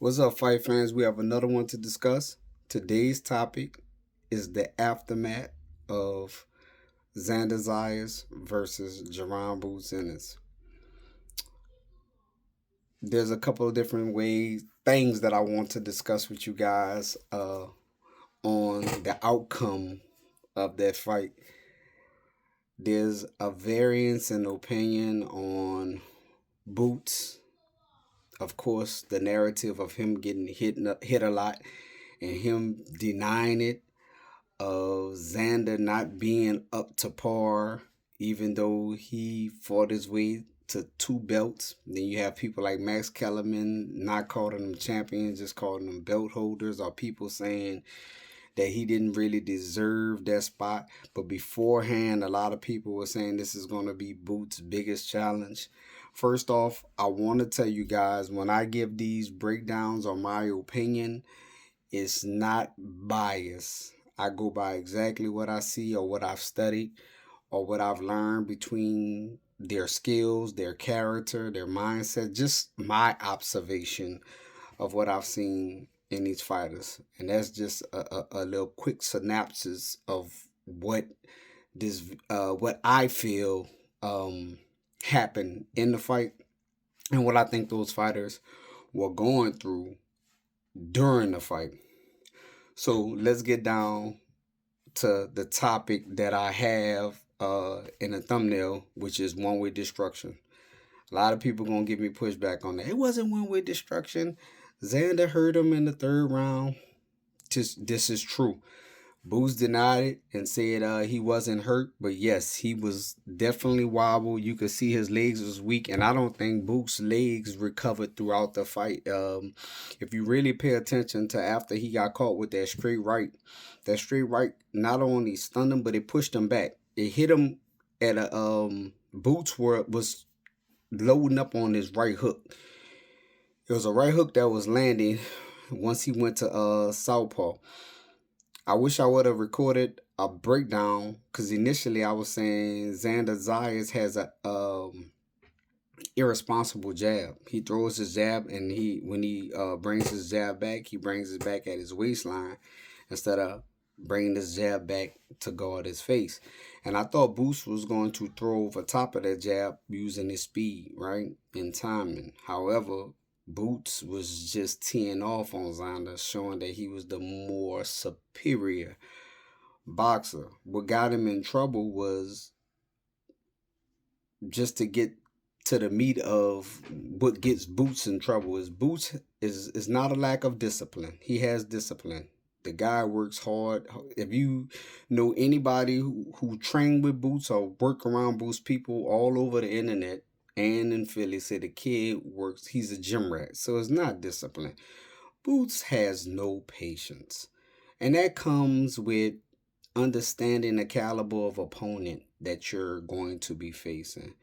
What's up, fight fans? We have another one to discuss. Today's topic is the aftermath of Xander Zayas versus Jaron Ennis. There's a couple of different things that I want to discuss with you guys on the outcome of that fight. There's a variance in opinion on Boots. Of course, the narrative of him getting hit a lot and him denying it, of Xander not being up to par, even though he fought his way to two belts. Then you have people like Max Kellerman not calling them champions, just calling them belt holders, or people saying that he didn't really deserve that spot. But beforehand, a lot of people were saying this is going to be Boots' biggest challenge. First off, I want to tell you guys when I give these breakdowns on my opinion, it's not biased. I go by exactly what I see or what I've studied or what I've learned between their skills, their character, their mindset, just my observation of what I've seen in these fighters. And that's just a little quick synopsis of what I feel happened in the fight and what I think those fighters were going through during the fight. So let's get down to the topic that I have in the thumbnail, which is one way destruction. A lot of people gonna give me pushback on that. It wasn't one way destruction. Xander hurt him in the third round. This is true. Boots denied it and said he wasn't hurt, but yes, he was definitely wobbled. You could see his legs was weak, and I don't think Boots' legs recovered throughout the fight. If you really pay attention to after he got caught with that straight right not only stunned him, but it pushed him back. It hit him at a Boots where it was loading up on his right hook. It was a right hook that was landing once he went to southpaw. I wish I would have recorded a breakdown because initially I was saying Xander Zayas has a irresponsible jab. He throws his jab and when he brings his jab back, he brings it back at his waistline instead of bringing his jab back to guard his face. And I thought Boost was going to throw over top of that jab using his speed, right, and timing. However, Boots was just teeing off on Xander, showing that he was the more superior boxer. What got him in trouble was just to get to the meat of what gets Boots in trouble is Boots is not a lack of discipline. He has discipline. The guy works hard. If you know anybody who trained with Boots or work around Boots, people all over the internet and in Philly say the kid works, he's a gym rat. So it's not discipline. Boots has no patience. And that comes with understanding the caliber of opponent that you're going to be facing.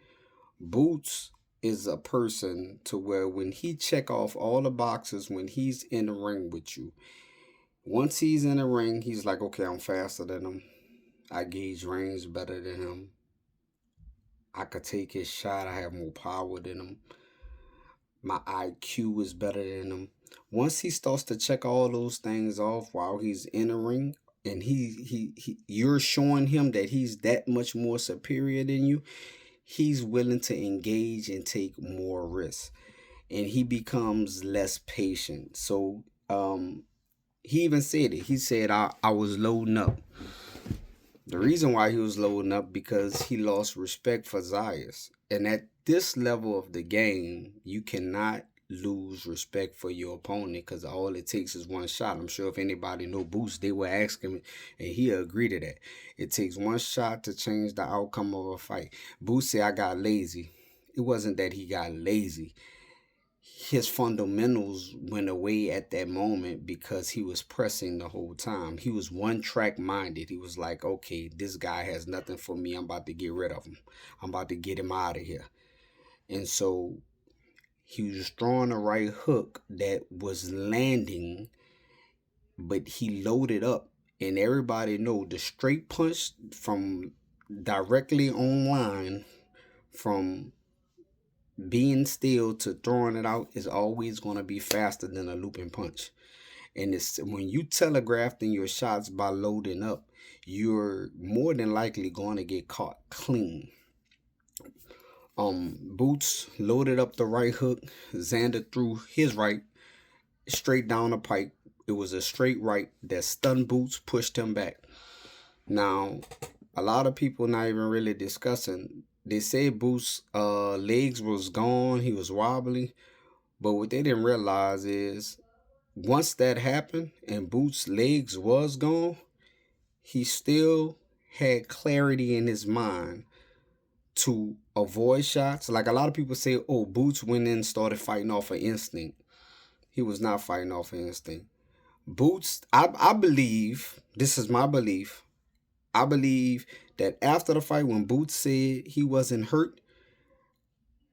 Boots is a person to where when he check off all the boxes when he's in the ring with you, once he's in the ring, he's like, okay, I'm faster than him. I gauge range better than him. I could take his shot. I have more power than him. My IQ is better than him. Once he starts to check all those things off while he's in the ring, and you're showing him that he's that much more superior than you, he's willing to engage and take more risks, and he becomes less patient. So he even said it. He said, I was loading up. The reason why he was loading up because he lost respect for Zayas. And at this level of the game, you cannot lose respect for your opponent because all it takes is one shot. I'm sure if anybody know Boost, they would ask him, and he agreed to that. It takes one shot to change the outcome of a fight. Boost said, I got lazy. It wasn't that he got lazy. His fundamentals went away at that moment because he was pressing the whole time. He was one track minded. He was like, okay, this guy has nothing for me. I'm about to get rid of him. I'm about to get him out of here. And so he was throwing a right hook that was landing, but he loaded up. And everybody know the straight punch from directly online from being still to throwing it out is always going to be faster than a looping punch. And it's when you telegraphing your shots by loading up, you're more than likely going to get caught clean. Boots loaded up the right hook. Xander threw his right straight down the pipe. It was a straight right that stunned Boots, pushed him back. Now, a lot of people not even really discussing. They say Boots' legs was gone. He was wobbly. But what they didn't realize is once that happened and Boots' legs was gone, he still had clarity in his mind to avoid shots. Like a lot of people say, oh, Boots went in and started fighting off of instinct. He was not fighting off of instinct. Boots, I believe, this is my belief, I believe that after the fight, when Boots said he wasn't hurt,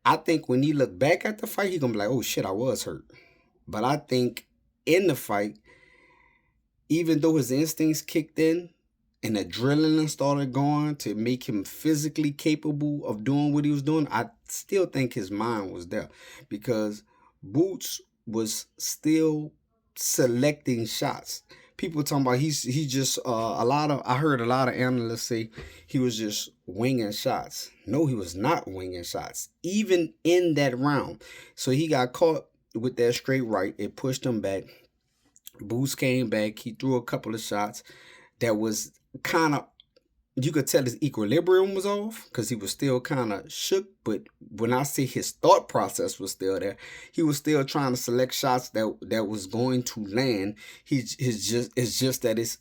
I think when he looked back at the fight, he gonna be like, oh shit, I was hurt. But I think in the fight, even though his instincts kicked in and adrenaline started going to make him physically capable of doing what he was doing, I still think his mind was there because Boots was still selecting shots. People talking about he just I heard a lot of analysts say he was just winging shots. No, he was not winging shots, even in that round. So he got caught with that straight right. It pushed him back. Boots came back. He threw a couple of shots that was kind of, you could tell his equilibrium was off because he was still kind of shook. But when I say his thought process was still there, he was still trying to select shots that was going to land. It's just that his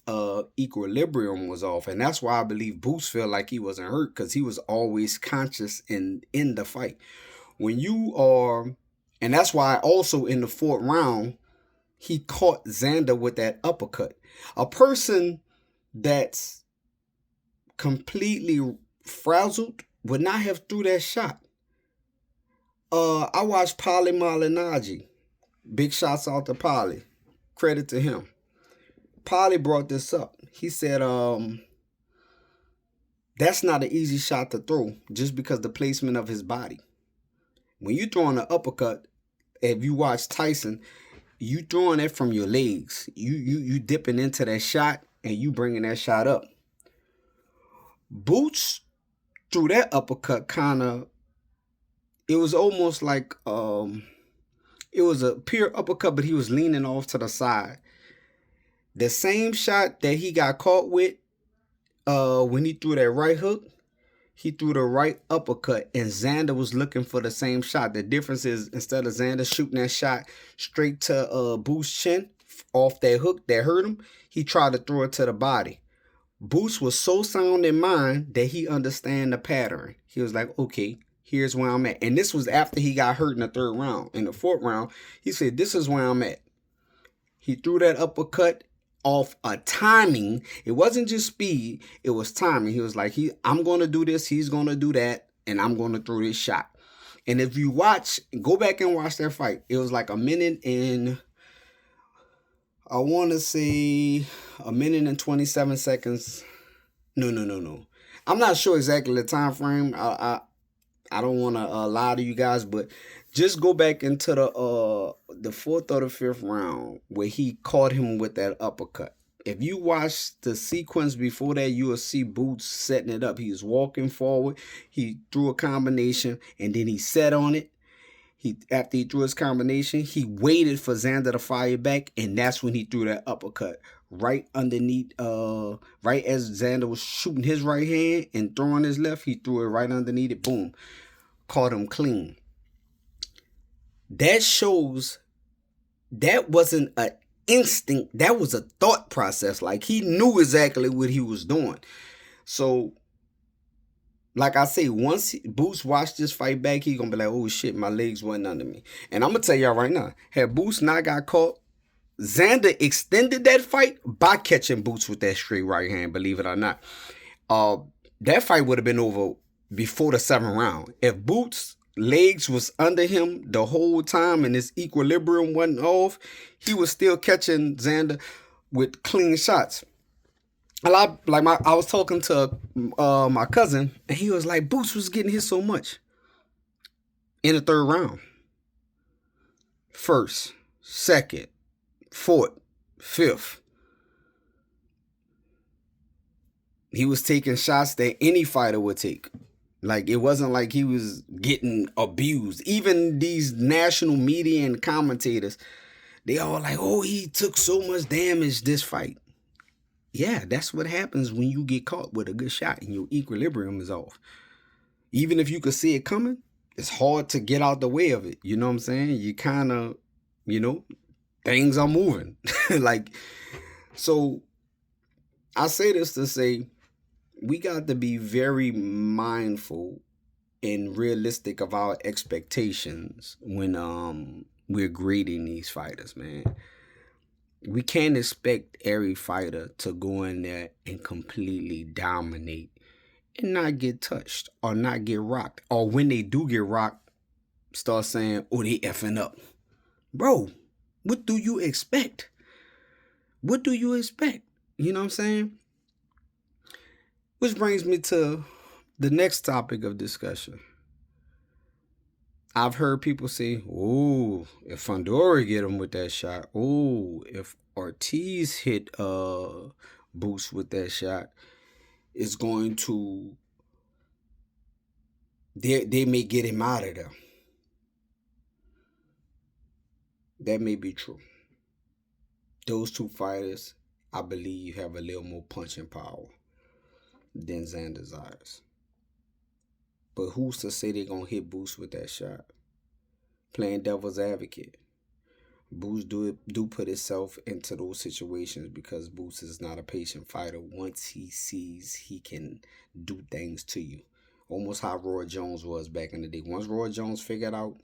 equilibrium was off, and that's why I believe Boots felt like he wasn't hurt because he was always conscious in the fight. When you are, and that's why also in the fourth round he caught Xander with that uppercut. A person that's completely frazzled would not have threw that shot. I watched Polly Malignaggi. Big shots out to Polly. Credit to him. Polly brought this up. He said, that's not an easy shot to throw just because the placement of his body. When you throwing an uppercut, if you watch Tyson, you throwing it from your legs. You dipping into that shot and you bringing that shot up. Boots threw that uppercut kind of, it was almost like it was a pure uppercut, but he was leaning off to the side. The same shot that he got caught with when he threw that right hook, he threw the right uppercut, and Xander was looking for the same shot. The difference is instead of Xander shooting that shot straight to Boots' chin off that hook that hurt him, he tried to throw it to the body. Boots was so sound in mind that he understand the pattern. He was like, okay, here's where I'm at. And this was after he got hurt in the third round. In the fourth round, he said, this is where I'm at. He threw that uppercut off a timing. It wasn't just speed, it was timing. He was like, I'm going to do this, he's going to do that, and I'm going to throw this shot. And if you go back and watch that fight, it was like a minute and, I want to say a minute and 27 seconds. No. I'm not sure exactly the time frame. I don't want to lie to you guys, but just go back into the fourth or the fifth round where he caught him with that uppercut. If you watch the sequence before that, you will see Boots setting it up. He was walking forward. He threw a combination, and then he set on it. After he threw his combination, he waited for Xander to fire back, and that's when he threw that uppercut. Right underneath, right as Xander was shooting his right hand and throwing his left, he threw it right underneath it. Boom. Caught him clean. That shows that wasn't an instinct. That was a thought process. Like, he knew exactly what he was doing. So, like I say, once Boots watched this fight back, he gonna be like, oh shit, my legs wasn't under me. And I'm gonna tell y'all right now, had Boots not got caught, Xander extended that fight by catching Boots with that straight right hand, believe it or not. That fight would have been over before the seventh round. If Boots' legs was under him the whole time and his equilibrium wasn't off, he was still catching Xander with clean shots. I was talking to my cousin, and he was like, Boots was getting hit so much. in the third round. First, second, fourth, fifth. He was taking shots that any fighter would take. Like, it wasn't like he was getting abused. Even these national media and commentators, they all like, oh, he took so much damage this fight. Yeah, that's what happens when you get caught with a good shot and your equilibrium is off. Even if you could see it coming, it's hard to get out the way of it. You know what I'm saying? You kind of, things are moving. Like, so I say this to say, we got to be very mindful and realistic of our expectations when we're grading these fighters, man. We can't expect every fighter to go in there and completely dominate and not get touched or not get rocked. Or when they do get rocked, start saying, oh, they effing up. Bro, what do you expect? What do you expect? You know what I'm saying? Which brings me to the next topic of discussion. I've heard people say, oh, if Fundora get him with that shot, oh, if Ortiz hit Boost with that shot, it's going to, they may get him out of there. That may be true. Those two fighters, I believe, have a little more punching power than Xander Zayas. But who's to say they're going to hit Boost with that shot? Playing devil's advocate. Boost do put himself into those situations because Boost is not a patient fighter once he sees he can do things to you. Almost how Roy Jones was back in the day. Once Roy Jones figured out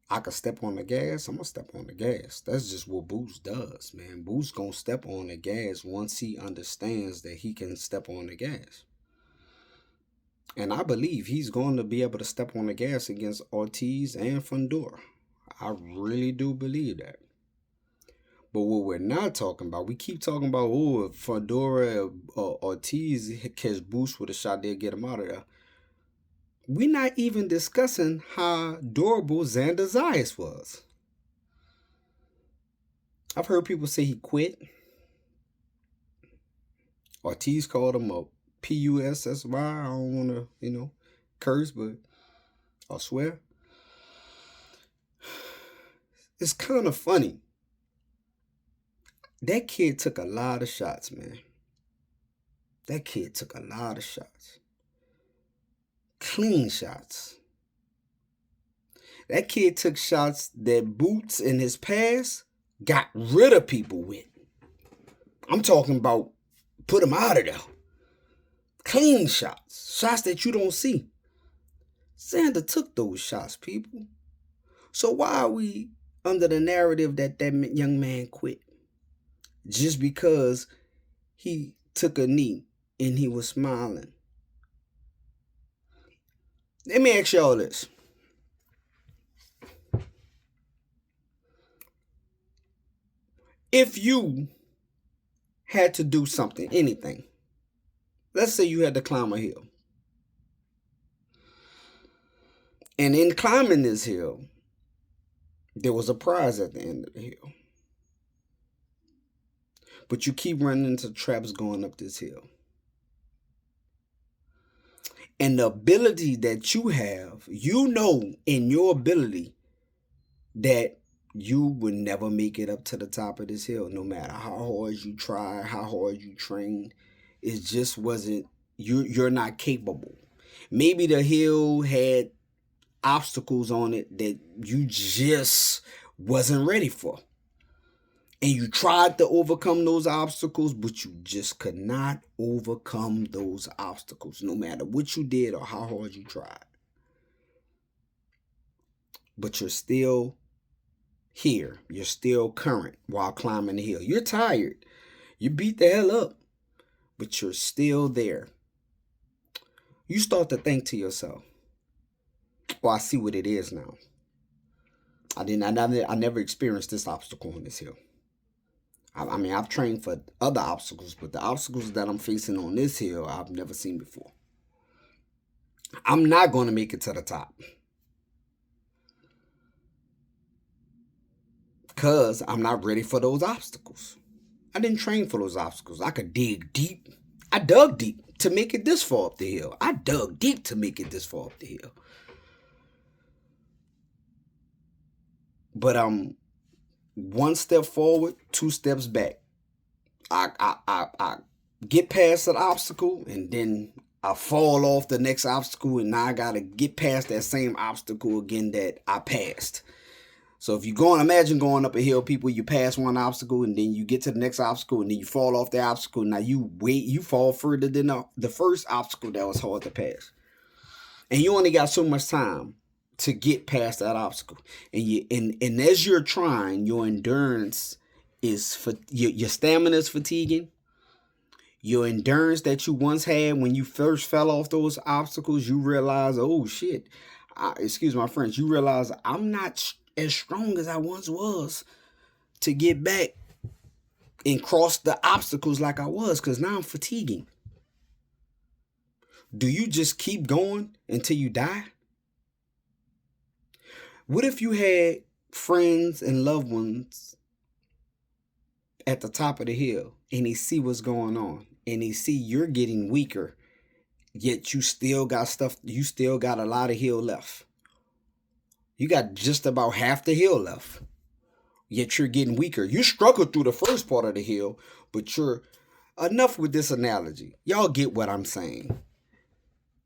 I could step on the gas, I'm going to step on the gas. That's just what Boost does, man. Boost going to step on the gas once he understands that he can step on the gas. And I believe he's going to be able to step on the gas against Ortiz and Fundora. I really do believe that. But what we're not talking about, we keep talking about, oh, if Fundora or Ortiz catch Boost with a shot, they'll get him out of there. We're not even discussing how durable Xander Zayas was. I've heard people say he quit. Ortiz called him a P-U-S-S-Y. I don't want to, curse, but I'll swear. It's kind of funny. That kid took a lot of shots, man. That kid took a lot of shots. Clean shots. That kid took shots that Boots in his past got rid of people with. I'm talking about put him out of there. Clean shots. Shots that you don't see. Xander took those shots, people. So why are we under the narrative that young man quit? Just because he took a knee and he was smiling. Let me ask y'all this. If you had to do something, anything, let's say you had to climb a hill. And in climbing this hill, there was a prize at the end of the hill. But you keep running into traps going up this hill. And the ability that you have, in your ability that you would never make it up to the top of this hill, no matter how hard you try, how hard you train. It just wasn't, you're not capable. Maybe the hill had obstacles on it that you just wasn't ready for. And you tried to overcome those obstacles, but you just could not overcome those obstacles, no matter what you did or how hard you tried. But you're still here. You're still current while climbing the hill. You're tired. You beat the hell up, but you're still there. You start to think to yourself, I see what it is now. I never experienced this obstacle on this hill. I mean, I've trained for other obstacles, but the obstacles that I'm facing on this hill, I've never seen before. I'm not going to make it to the top. because I'm not ready for those obstacles. I didn't train for those obstacles. I could dig deep. I dug deep to make it this far up the hill. I dug deep to make it this far up the hill. But I'm one step forward, two steps back. I get past that obstacle and then I fall off the next obstacle, and now I gotta get past that same obstacle again that I passed. So if you imagine going up a hill, people, you pass one obstacle and then you get to the next obstacle and then you fall off the obstacle. Now you fall further than the first obstacle that was hard to pass. And you only got so much time to get past that obstacle. And as you're trying, your endurance is your stamina is fatiguing. Your endurance that you once had when you first fell off those obstacles, you realize, oh shit, excuse my French, you realize I'm not as strong as I once was to get back and cross the obstacles like I was, because now I'm fatiguing. Do you just keep going until you die? What if you had friends and loved ones at the top of the hill and they see what's going on and they see you're getting weaker, yet you still got a lot of hill left? You got just about half the hill left, yet you're getting weaker. You struggled through the first part of the hill, but enough with this analogy. Y'all get what I'm saying.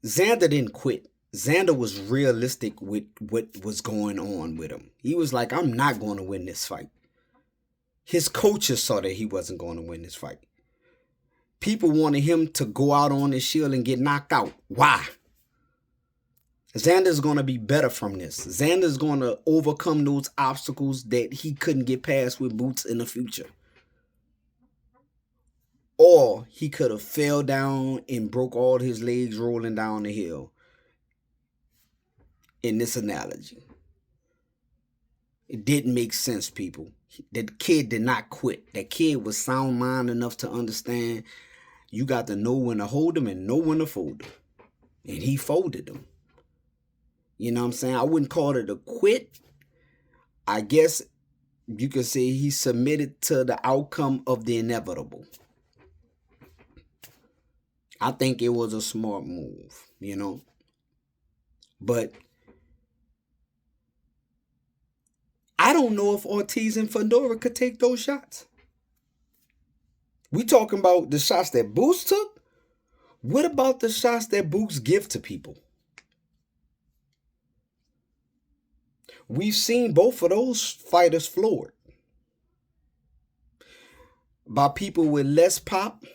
Xander didn't quit. Xander was realistic with what was going on with him. He was like, I'm not going to win this fight. His coaches saw that he wasn't going to win this fight. People wanted him to go out on his shield and get knocked out. Why? Xander's going to be better from this. Xander's going to overcome those obstacles that he couldn't get past with Boots in the future. Or he could have fell down and broke all his legs rolling down the hill. In this analogy, it didn't make sense, people. That kid did not quit. That kid was sound mind enough to understand you got to know when to hold him and know when to fold him. And he folded them. You know what I'm saying? I wouldn't call it a quit. I guess you could say he submitted to the outcome of the inevitable. I think it was a smart move, you know. But I don't know if Ortiz and Fedora could take those shots. We talking about the shots that Boots took? What about the shots that Boots give to people? We've seen both of those fighters floored by people with less pop.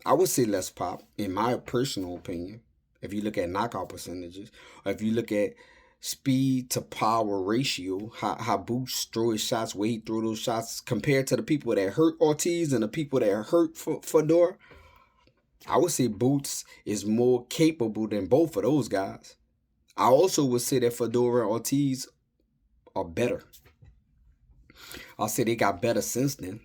I would say less pop, in my personal opinion, if you look at knockout percentages, or if you look at speed to power ratio, how Boots throw his shots, where he throw those shots compared to the people that hurt Ortiz and the people that hurt Fedora. I would say Boots is more capable than both of those guys. I also would say that Fedora and Ortiz are better. I'll say they got better since then.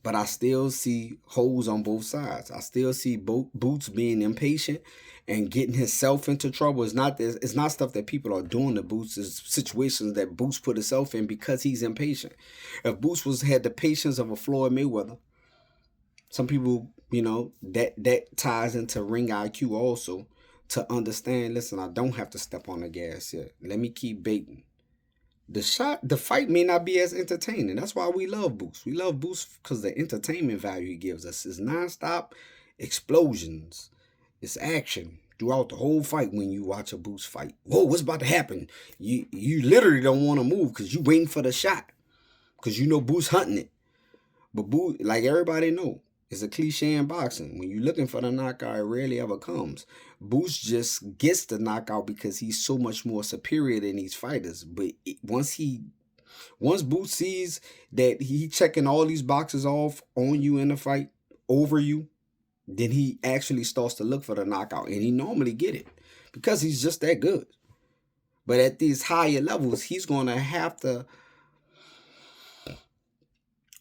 But I still see holes on both sides. I still see Boots being impatient and getting himself into trouble. It's not stuff that people are doing to Boots. It's situations that Boots put himself in because he's impatient. If Boots had the patience of a Floyd Mayweather, some people, you know, that ties into ring IQ also, to understand, listen, I don't have to step on the gas yet. Let me keep baiting. The fight may not be as entertaining. That's why we love Boots. We love Boots because the entertainment value he gives us is nonstop explosions. It's action throughout the whole fight when you watch a Boots fight. Whoa, what's about to happen? You literally don't want to move because you're waiting for the shot. Because you know Boots hunting it. But Boots, like everybody know, it's a cliche in boxing. When you're looking for the knockout, it rarely ever comes. Boots just gets the knockout because he's so much more superior than these fighters. But once Boots sees that he checking all these boxes off on you in the fight, over you, then he actually starts to look for the knockout. And he normally get it because he's just that good. But at these higher levels,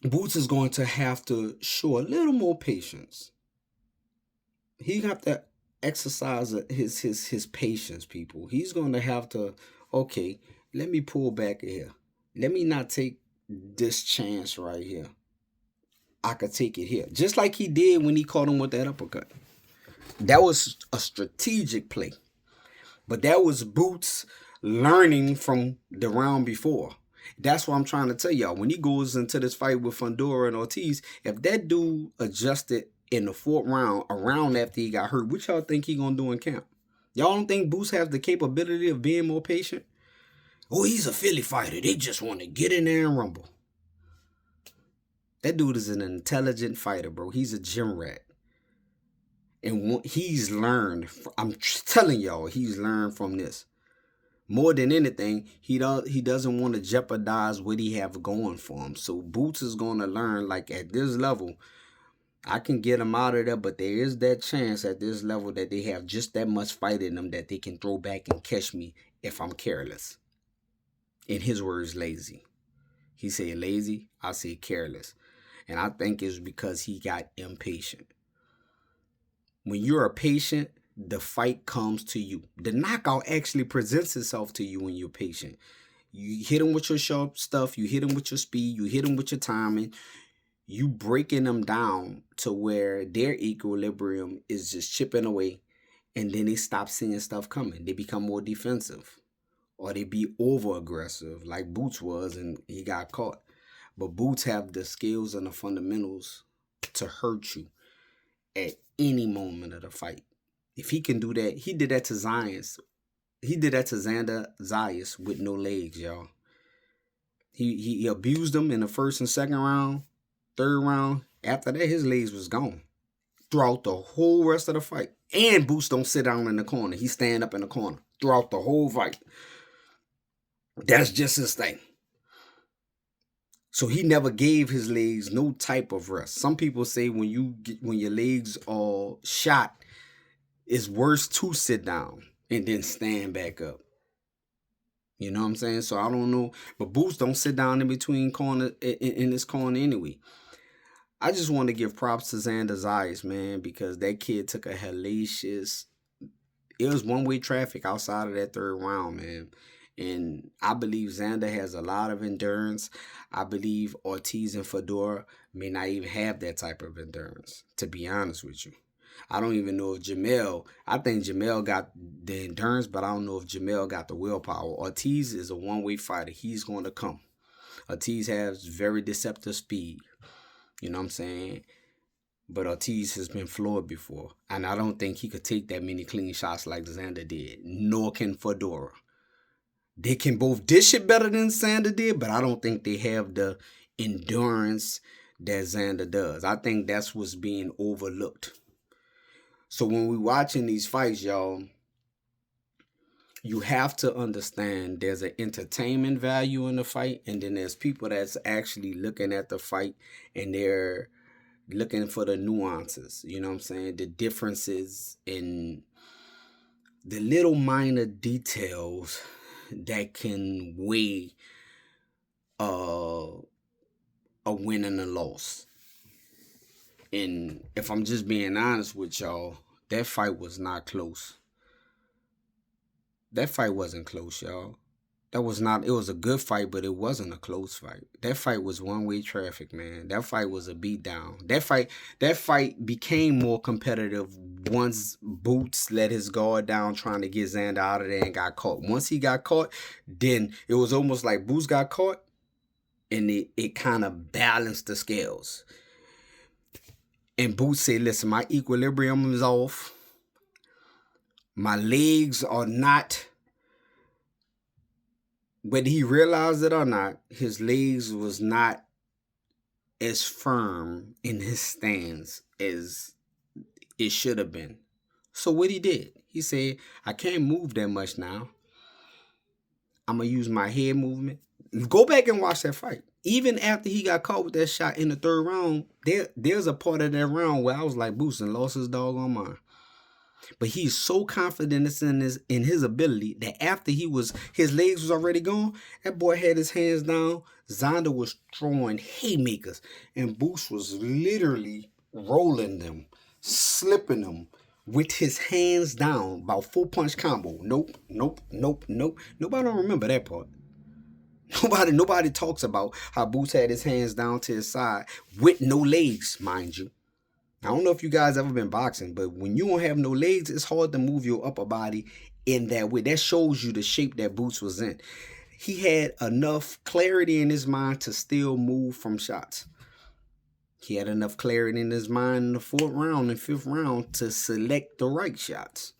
Boots is going to have to show a little more patience. He have to exercise his patience, people. He's going to have to, okay, let me pull back here. let me not take this chance right here. I could take it here. Just like he did when he caught him with that uppercut. That was a strategic play. But that was Boots learning from the round before. That's what I'm trying to tell y'all. When he goes into this fight with Fundora and Ortiz, if that dude adjusted in the fourth round, around after he got hurt, what y'all think he gonna do in camp? Y'all don't think Boots has the capability of being more patient? Oh, he's a Philly fighter. They just want to get in there and rumble. That dude is an intelligent fighter, bro. He's a gym rat. And he's learned. I'm telling y'all, he's learned from this. More than anything, he doesn't want to jeopardize what he have going for him. So Boots is going to learn, like, at this level, I can get him out of there, but there is that chance at this level that they have just that much fight in them that they can throw back and catch me if I'm careless. In his words, lazy. He said lazy, I say careless. And I think it's because he got impatient. When you're a patient, the fight comes to you. The knockout actually presents itself to you when you're patient. You hit them with your sharp stuff. You hit them with your speed. You hit them with your timing. You breaking them down to where their equilibrium is just chipping away. And then they stop seeing stuff coming. They become more defensive. Or they be over aggressive like Boots was and he got caught. But Boots have the skills and the fundamentals to hurt you at any moment of the fight. If he can do that, he did that to Zayas. He did that to Xander Zayas with no legs, y'all. He abused them in the first and second round, third round. After that, his legs was gone throughout the whole rest of the fight. And Boots don't sit down in the corner. He stand up in the corner throughout the whole fight. That's just his thing. So he never gave his legs no type of rest. Some people say when your legs are shot, it's worse to sit down and then stand back up. You know what I'm saying? So I don't know, but Boots don't sit down in between corner in this corner anyway. I just want to give props to Xander Zayas, man, because that kid took a hellacious. It was one-way traffic outside of that third round, man. And I believe Xander has a lot of endurance. I believe Ortiz and Fedora may not even have that type of endurance, to be honest with you. I don't even know if I think Jamel got the endurance, but I don't know if Jamel got the willpower. Ortiz is a one-way fighter. He's going to come. Ortiz has very deceptive speed. You know what I'm saying? But Ortiz has been floored before. And I don't think he could take that many clean shots like Xander did. Nor can Fedora. They can both dish it better than Xander did, but I don't think they have the endurance that Xander does. I think that's what's being overlooked. So when we're watching these fights, y'all, you have to understand there's an entertainment value in the fight, and then there's people that's actually looking at the fight and they're looking for the nuances. You know what I'm saying? The differences in the little minor details that can weigh a win and a loss. And if I'm just being honest with y'all, that fight was not close. That fight wasn't close, y'all. It was a good fight, but it wasn't a close fight. That fight was one-way traffic, man. That fight was a beatdown. That fight became more competitive once Boots let his guard down trying to get Xander out of there and got caught. Once he got caught, then it was almost like Boots got caught and it kind of balanced the scales. And Boots said, listen, my equilibrium is off. My legs are not, whether he realized it or not, his legs was not as firm in his stance as it should have been. So what he did, he said, I can't move that much now. I'm going to use my head movement. Go back and watch that fight. Even after he got caught with that shot in the third round, there's a part of that round where I was like, Boots and lost his doggone mind. But he's so confident in his ability that after his legs was already gone, that boy had his hands down. Xander was throwing haymakers, and Boots was literally rolling them, slipping them with his hands down, about 4-punch combo. Nope. Nobody don't remember that part. Nobody talks about how Boots had his hands down to his side with no legs, mind you. I don't know if you guys ever been boxing, but when you don't have no legs, it's hard to move your upper body in that way. That shows you the shape that Boots was in. He had enough clarity in his mind to still move from shots. He had enough clarity in his mind in the 4th round and 5th round to select the right shots.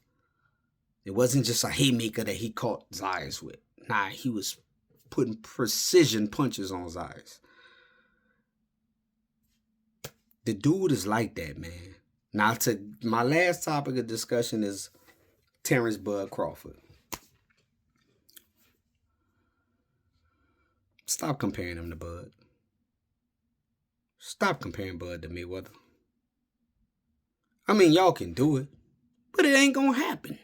It wasn't just a haymaker that he caught Zayas with. Nah, he was putting precision punches on Zayas. The dude is like that, man. Now, to my last topic of discussion is Terrence Bud Crawford. Stop comparing him to Bud. Stop comparing Bud to Mayweather. I mean, y'all can do it, but it ain't gonna happen.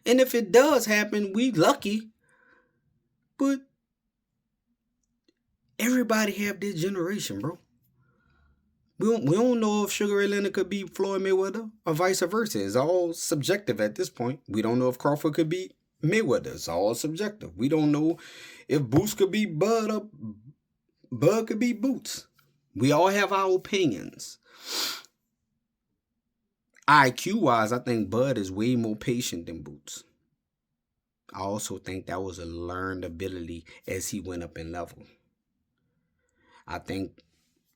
And if it does happen, we lucky. But everybody have their generation, bro. We don't know if Sugar Ray Leonard could beat Floyd Mayweather or vice versa. It's all subjective at this point. We don't know if Crawford could beat Mayweather. It's all subjective. We don't know if Boots could beat Bud or Bud could beat Boots. We all have our opinions. IQ-wise, I think Bud is way more patient than Boots. I also think that was a learned ability as he went up in level. I think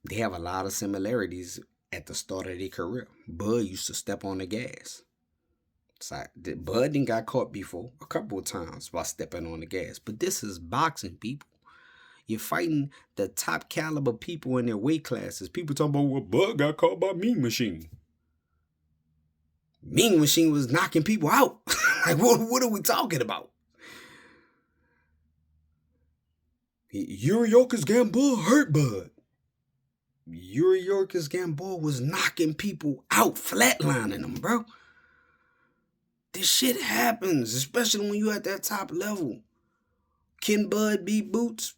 they have a lot of similarities at the start of their career. Bud used to step on the gas. Bud didn't got caught before a couple of times by stepping on the gas. But this is boxing, people. You're fighting the top caliber people in their weight classes. People talking about, well, Bud got caught by Mean Machine. Mean Machine was knocking people out. Like, what are we talking about? Yuriorkis Gamboa hurt Bud. Yuriorkis Gamboa was knocking people out, flatlining them, bro. This shit happens, especially when you at that top level. Can Bud beat Boots?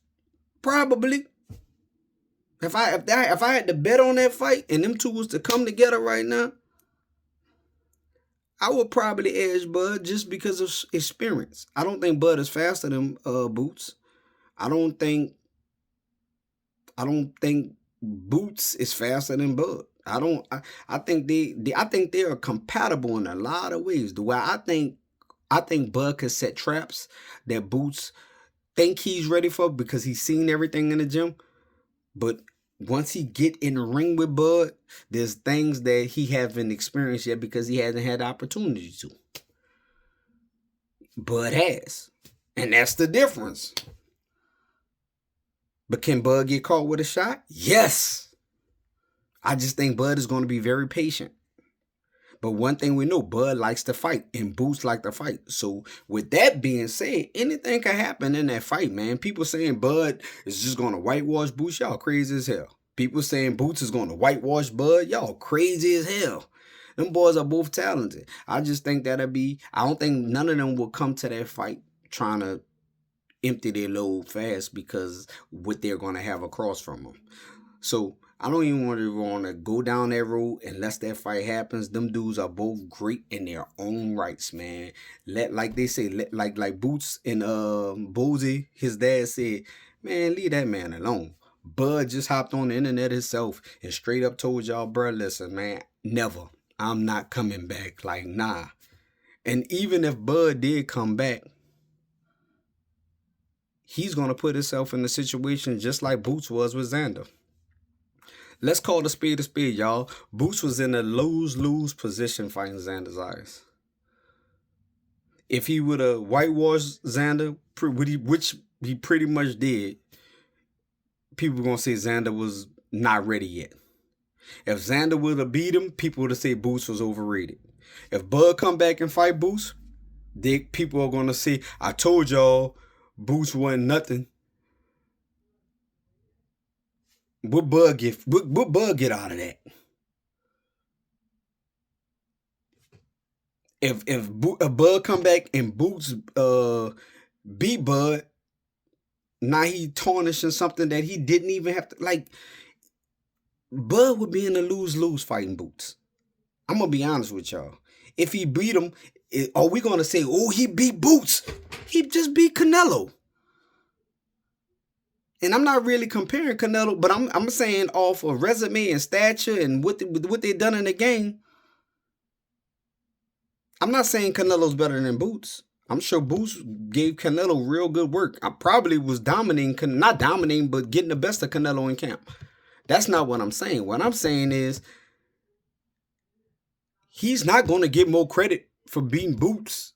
Probably. If I had to bet on that fight and them two was to come together right now, I would probably edge Bud just because of experience. I don't think Bud is faster than Boots. I don't think Boots is faster than Bud. I think they are compatible in a lot of ways. The way I think Bud could set traps that Boots think he's ready for because he's seen everything in the gym. But once he get in the ring with Bud, there's things that he haven't experienced yet because he hasn't had the opportunity to. Bud has. And that's the difference. But can Bud get caught with a shot? Yes. I just think Bud is going to be very patient. But one thing we know, Bud likes to fight and Boots like to fight. So with that being said, anything can happen in that fight, man. People saying Bud is just going to whitewash Boots, y'all crazy as hell. People saying Boots is going to whitewash Bud, y'all crazy as hell. Them boys are both talented. I just think I don't think none of them will come to that fight trying to empty their load fast because what they're going to have across from them. So I don't even want to go down that road unless that fight happens. Them dudes are both great in their own rights, man. Like they say, like Boots and Boozy, his dad said, man, leave that man alone. Bud just hopped on the internet himself and straight up told y'all, bro, listen, man, never. I'm not coming back. Like, nah. And even if Bud did come back, he's going to put himself in a situation just like Boots was with Xander. Let's call the spade a spade, y'all. Boots was in a lose-lose position fighting Xander Zayas. If he would have whitewashed Xander, which he pretty much did, people were going to say Xander was not ready yet. If Xander would have beat him, people would have said Boots was overrated. If Bud come back and fight Boots, people are going to say, I told y'all Boots wasn't nothing. What Bud get out of that? If Bud come back and Boots beat Bud, now he tarnishing something that he didn't even have to, like, Bud would be in a lose-lose fighting Boots. I'm going to be honest with y'all. If he beat him, are we going to say, oh, he beat Boots? He just beat Canelo. And I'm not really comparing Canelo, but I'm saying off of resume and stature and what they done in the game. I'm not saying Canelo's better than Boots. I'm sure Boots gave Canelo real good work. I probably was dominating, not dominating, but getting the best of Canelo in camp. That's not what I'm saying. What I'm saying is he's not going to get more credit for beating Boots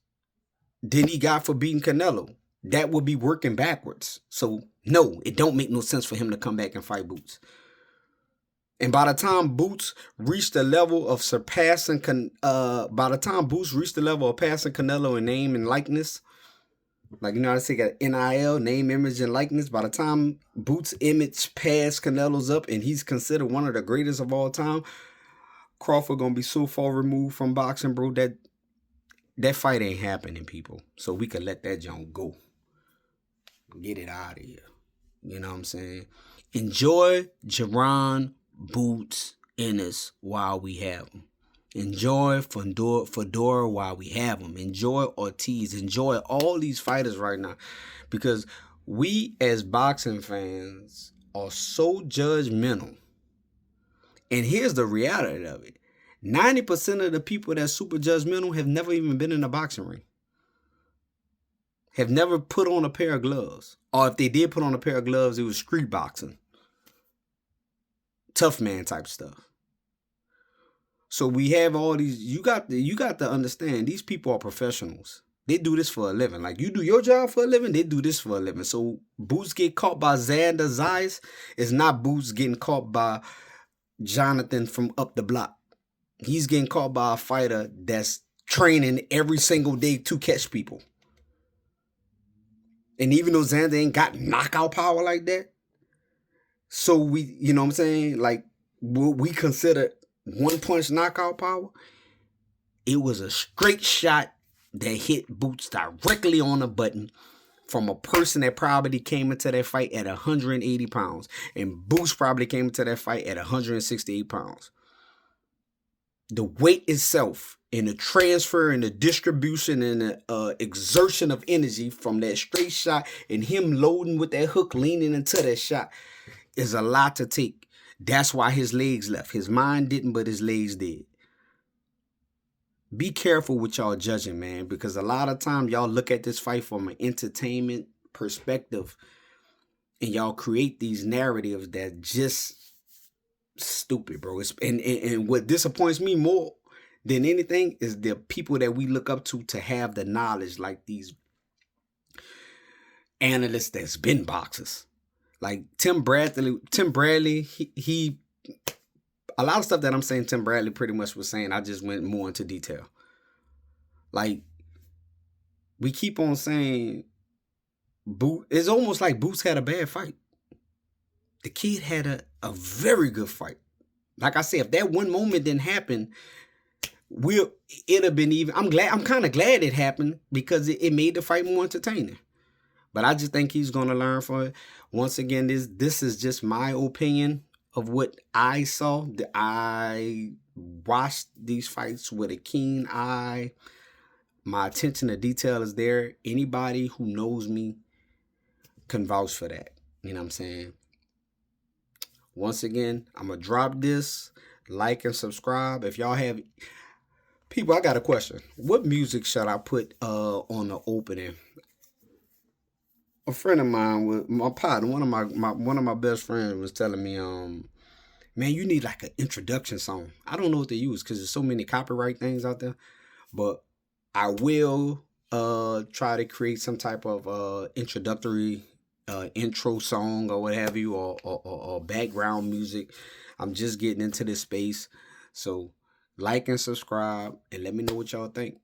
than he got for beating Canelo. That would be working backwards. So no, it don't make no sense for him to come back and fight Boots. And by the time Boots reached the level of surpassing, by the time Boots reached the level of passing Canelo in name and likeness, like you know how to say got NIL, name, image, and likeness. By the time Boots' image passed Canelo's up, and he's considered one of the greatest of all time, Crawford gonna be so far removed from boxing, bro, that fight ain't happening, people. So we could let that junk go. Get it out of here. You know what I'm saying? Enjoy Jaron, Boots, Ennis while we have them. Enjoy Fedora while we have them. Enjoy Ortiz. Enjoy all these fighters right now. Because we as boxing fans are so judgmental. And here's the reality of it. 90% of the people that's super judgmental have never even been in a boxing ring. Have never put on a pair of gloves. Or if they did put on a pair of gloves, it was street boxing. Tough man type stuff. So we have all these, you got to understand, these people are professionals. They do this for a living. Like you do your job for a living, they do this for a living. So Boots get caught by Xander, Zayas. It's not Boots getting caught by Jonathan from up the block. He's getting caught by a fighter that's training every single day to catch people. And even though Xander ain't got knockout power like that, so we, you know what I'm saying? Like, what we consider one-punch knockout power, it was a straight shot that hit Boots directly on the button from a person that probably came into that fight at 180 pounds. And Boots probably came into that fight at 168 pounds. The weight itself and the transfer and the distribution and the exertion of energy from that straight shot and him loading with that hook, leaning into that shot is a lot to take. That's why his legs left. His mind didn't, but his legs did. Be careful with y'all judging, man, because a lot of times y'all look at this fight from an entertainment perspective and y'all create these narratives that just stupid, bro. And what disappoints me more than anything is the people that we look up to have the knowledge, like these analysts that's been boxers. Like Tim Bradley, he a lot of stuff that I'm saying Tim Bradley pretty much was saying, I just went more into detail. Like, we keep on saying it's almost like Boots had a bad fight. The kid had a very good fight. Like I said, if that one moment didn't happen, it'd have been even. I'm kind of glad it happened because it made the fight more entertaining. But I just think he's gonna learn from it. Once again, this is just my opinion of what I saw. I watched these fights with a keen eye. My attention to detail is there. Anybody who knows me can vouch for that. You know what I'm saying? Once again, I'm going to drop this. Like and subscribe. If y'all have... People, I got a question. What music should I put on the opening? A friend of mine, with my partner, one of my best friends was telling me, man, you need like an introduction song. I don't know what to use because there's so many copyright things out there. But I will try to create some type of introductory intro song or what have you, or background music. I'm just getting into this space. So like and subscribe and let me know what y'all think.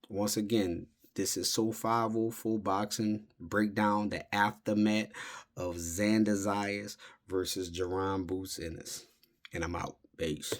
Once again, this is So 504 Boxing. Breakdown the aftermath of Xander Zayas versus Jaron Boots Ennis. And I'm out. Peace.